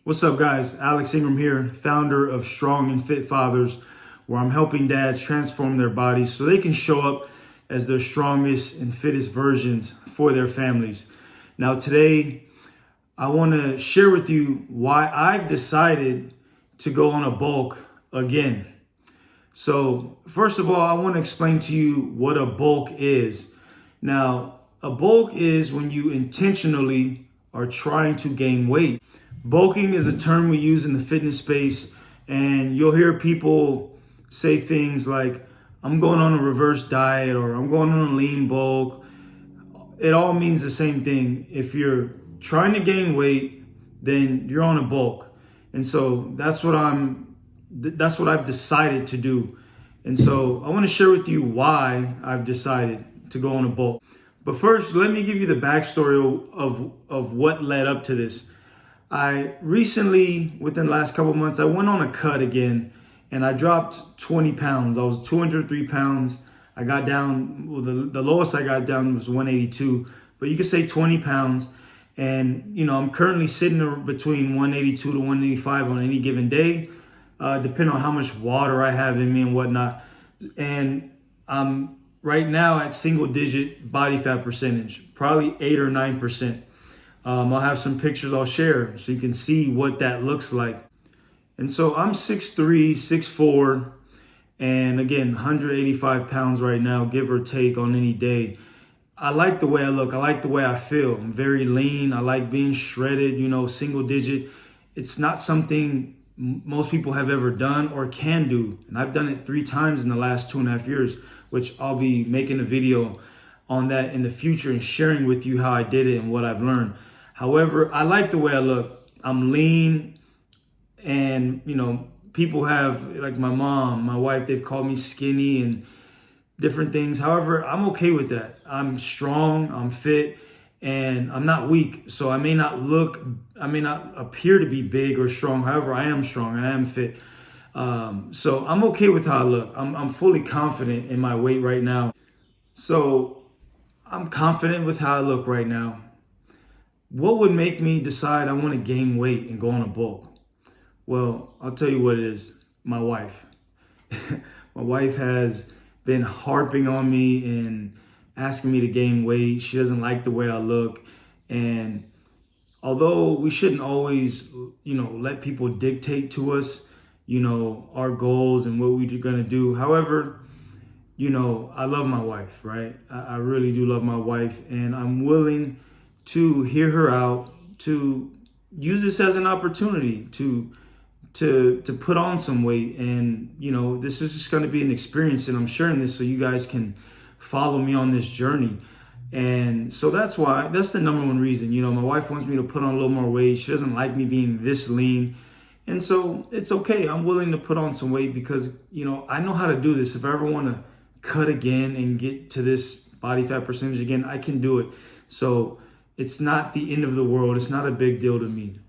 What's up, guys? Alex Ingram here, founder of Strong and Fit Fathers, where I'm helping dads transform their bodies so they can show up as their strongest and fittest versions for their families. Now, today, I want to share with you why I've decided to go on a bulk again. So, first of all, I want to explain to you what a bulk is. Now, a bulk is when you intentionally are trying to gain weight. Bulking is a term we use in the fitness space, and you'll hear people say things like, I'm going on a reverse diet or I'm going on a lean bulk. It all means the same thing. If you're trying to gain weight, then you're on a bulk. And so that's what I've decided to do. And so I want to share with you why I've decided to go on a bulk. But first, let me give you the backstory of what led up to this. I recently, within the last couple of months, I went on a cut again and I dropped 20 pounds. I was 203 pounds. I got down, well, the lowest I got down was 182, but you could say 20 pounds. And, I'm currently sitting between 182 to 185 on any given day, depending on how much water I have in me and whatnot. And I'm right now at single digit body fat percentage, probably 8 or 9%. I'll have some pictures I'll share so you can see what that looks like. And so I'm 6'3", 6'4", and again, 185 pounds right now, give or take on any day. I like the way I look. I like the way I feel. I'm very lean. I like being shredded, single digit. It's not something most people have ever done or can do. And I've done it 3 times in the last 2.5 years, which I'll be making a video on that in the future and sharing with you how I did it and what I've learned. However, I like the way I look. I'm lean, and, people have, like my mom, my wife, they've called me skinny and different things. However, I'm okay with that. I'm strong, I'm fit, and I'm not weak. So I may not appear to be big or strong. However, I am strong and I am fit. So I'm okay with how I look. I'm fully confident in my weight right now. So I'm confident with how I look right now. What would make me decide I want to gain weight and go on a bulk? Well, I'll tell you what it is. My wife. My wife has been harping on me and asking me to gain weight. She doesn't like the way I look. And although we shouldn't always, let people dictate to us, our goals and what we're going to do. However, I love my wife, right? I really do love my wife, and I'm willing to hear her out, to use this as an opportunity to put on some weight. And, this is just going to be an experience, and I'm sharing this so you guys can follow me on this journey. And so that's the number one reason. My wife wants me to put on a little more weight. She doesn't like me being this lean. And so it's okay. I'm willing to put on some weight because, I know how to do this. If I ever want to cut again and get to this body fat percentage again, I can do it. So it's not the end of the world. It's not a big deal to me.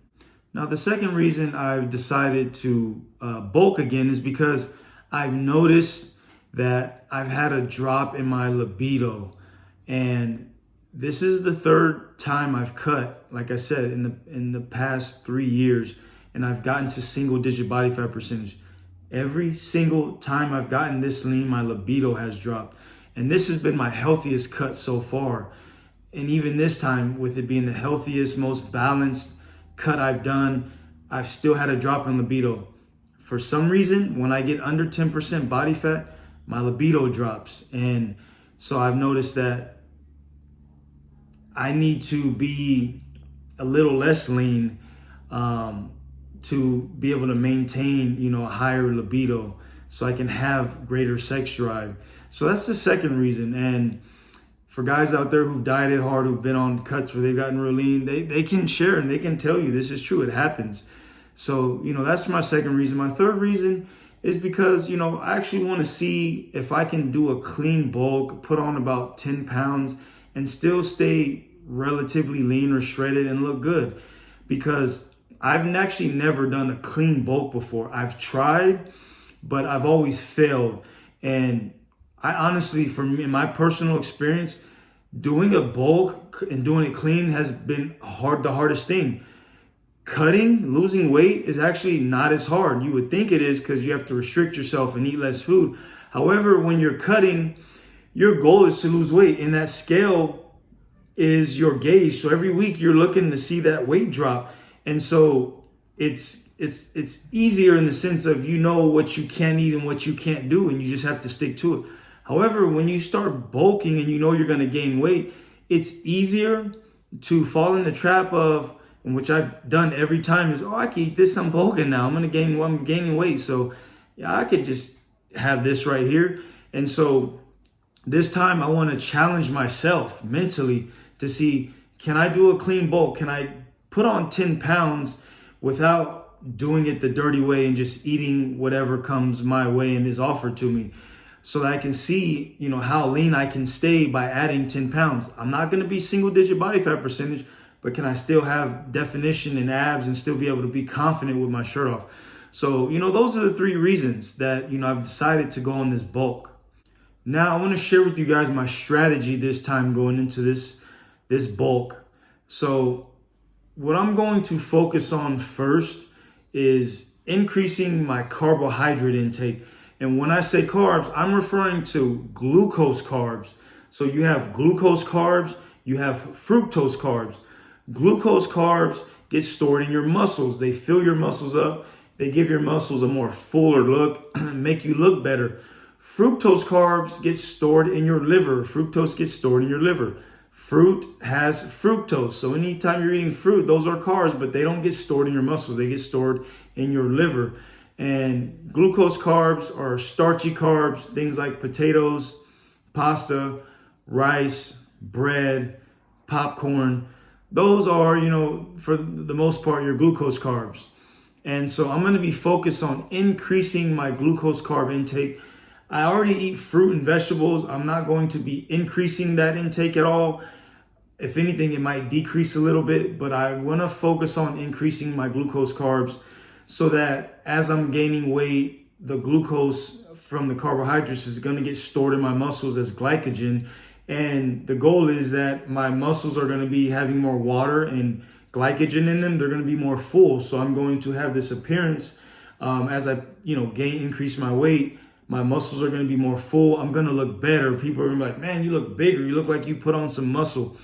Now, the second reason I've decided to bulk again is because I've noticed that I've had a drop in my libido. And this is the 3rd time I've cut, like I said, in the past 3 years, and I've gotten to single digit body fat percentage. Every single time I've gotten this lean, my libido has dropped. And this has been my healthiest cut so far. And even this time, with it being the healthiest, most balanced cut I've done, I've still had a drop in libido. For some reason, when I get under 10% body fat, my libido drops. And so I've noticed that I need to be a little less lean to be able to maintain, a higher libido so I can have greater sex drive. So that's the second reason. And for guys out there who've dieted hard, who've been on cuts where they've gotten real lean, they can share and they can tell you this is true. It happens. So, that's my second reason. My third reason is because, I actually want to see if I can do a clean bulk, put on about 10 pounds and still stay relatively lean or shredded and look good. Because I've actually never done a clean bulk before. I've tried, but I've always failed. And I honestly, for me, in my personal experience, doing a bulk and doing it clean has been the hardest thing. losing weight is actually not as hard. You would think it is because you have to restrict yourself and eat less food. However, when you're cutting, your goal is to lose weight, and that scale is your gauge. So every week you're looking to see that weight drop. And so it's easier in the sense of, you know what you can eat and what you can't do, and you just have to stick to it. However, when you start bulking and you know you're going to gain weight, it's easier to fall in the trap of, and which I've done every time, is, oh, I can eat this, I'm bulking now, I'm gaining weight. So yeah, I could just have this right here. And so this time I want to challenge myself mentally to see, can I do a clean bulk? Can I put on 10 pounds without doing it the dirty way and just eating whatever comes my way and is offered to me, so that I can see, how lean I can stay by adding 10 pounds. I'm not going to be single digit body fat percentage, but can I still have definition and abs and still be able to be confident with my shirt off? So, those are the 3 reasons that, I've decided to go on this bulk. Now, I want to share with you guys my strategy this time going into this bulk. So what I'm going to focus on first is increasing my carbohydrate intake. And when I say carbs, I'm referring to glucose carbs. So you have glucose carbs, you have fructose carbs. Glucose carbs get stored in your muscles. They fill your muscles up. They give your muscles a more fuller look, make you look better. Fructose carbs get stored in your liver. Fructose gets stored in your liver. Fruit has fructose. So anytime you're eating fruit, those are carbs, but they don't get stored in your muscles. They get stored in your liver. And glucose carbs are starchy carbs, things like potatoes, pasta, rice, bread, popcorn. Those are, for the most part, your glucose carbs. And so I'm going to be focused on increasing my glucose carb intake. I already eat fruit and vegetables. I'm not going to be increasing that intake at all. If anything, it might decrease a little bit, but I want to focus on increasing my glucose carbs so that as I'm gaining weight, the glucose from the carbohydrates is going to get stored in my muscles as glycogen. And the goal is that my muscles are going to be having more water and glycogen in them. They're going to be more full. So I'm going to have this appearance as I, increase my weight. My muscles are going to be more full. I'm going to look better. People are going to be like, man, you look bigger. You look like you put on some muscle.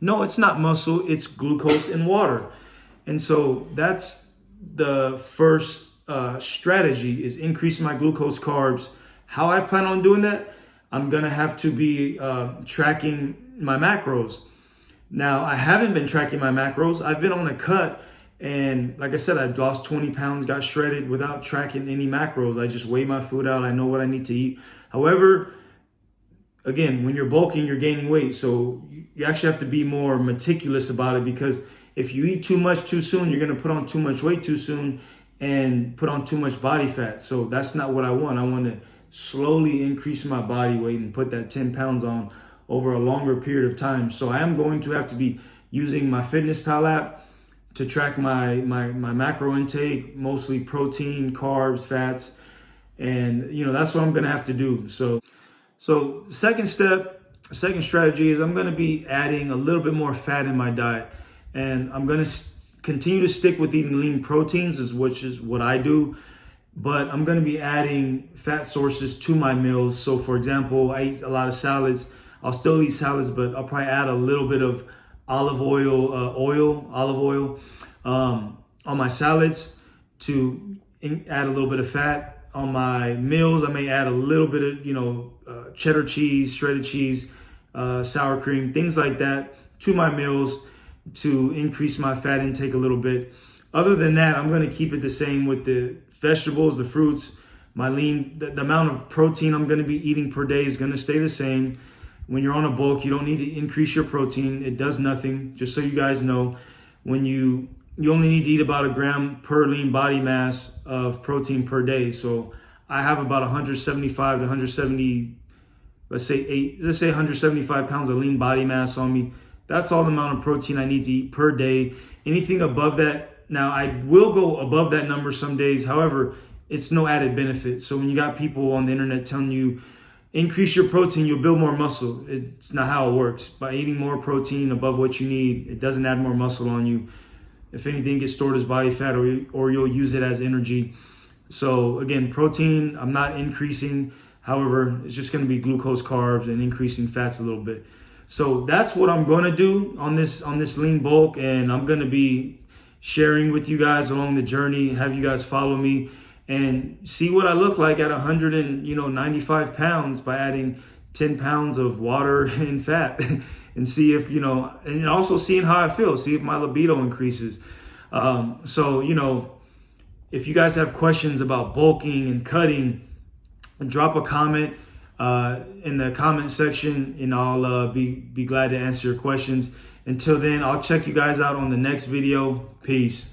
No, it's not muscle. It's glucose and water. And so that's the first strategy, is increase my glucose carbs. How I plan on doing that? I'm going to have to be tracking my macros. Now, I haven't been tracking my macros. I've been on a cut. And like I said, I lost 20 pounds, got shredded without tracking any macros. I just weigh my food out. I know what I need to eat. However, again, when you're bulking, you're gaining weight. So you actually have to be more meticulous about it, because if you eat too much too soon, you're going to put on too much weight too soon and put on too much body fat. So that's not what I want. I want to slowly increase my body weight and put that 10 pounds on over a longer period of time. So I am going to have to be using my FitnessPal app to track my macro intake, mostly protein, carbs, fats. And, that's what I'm going to have to do. So second strategy is I'm going to be adding a little bit more fat in my diet. And I'm going to continue to stick with eating lean proteins, which is what I do. But I'm going to be adding fat sources to my meals. So for example, I eat a lot of salads. I'll still eat salads, but I'll probably add a little bit of olive oil on my salads to add a little bit of fat. On my meals, I may add a little bit of, cheddar cheese, shredded cheese, sour cream, things like that to my meals to increase my fat intake a little bit. Other than that, I'm going to keep it the same with the vegetables, the fruits. My the amount of protein I'm going to be eating per day is going to stay the same. When you're on a bulk, you don't need to increase your protein. It does nothing. Just so you guys know, when you only need to eat about 1 gram per lean body mass of protein per day. So I have about 175 to 170, let's say 175 pounds of lean body mass on me. That's all the amount of protein I need to eat per day. Anything above that, now I will go above that number some days. However, it's no added benefit. So when you got people on the internet telling you, increase your protein, you'll build more muscle. It's not how it works. By eating more protein above what you need, it doesn't add more muscle on you. if anything, gets stored as body fat, or you'll use it as energy. So again, protein, I'm not increasing. However, it's just going to be glucose, carbs, and increasing fats a little bit. So that's what I'm going to do on this lean bulk, and I'm going to be sharing with you guys along the journey, have you guys follow me and see what I look like at 195 pounds by adding 10 pounds of water and fat and see if, and also seeing how I feel, see if my libido increases. So, if you guys have questions about bulking and cutting, drop a comment in the comment section, and I'll be glad to answer your questions. Until then, I'll check you guys out on the next video. Peace.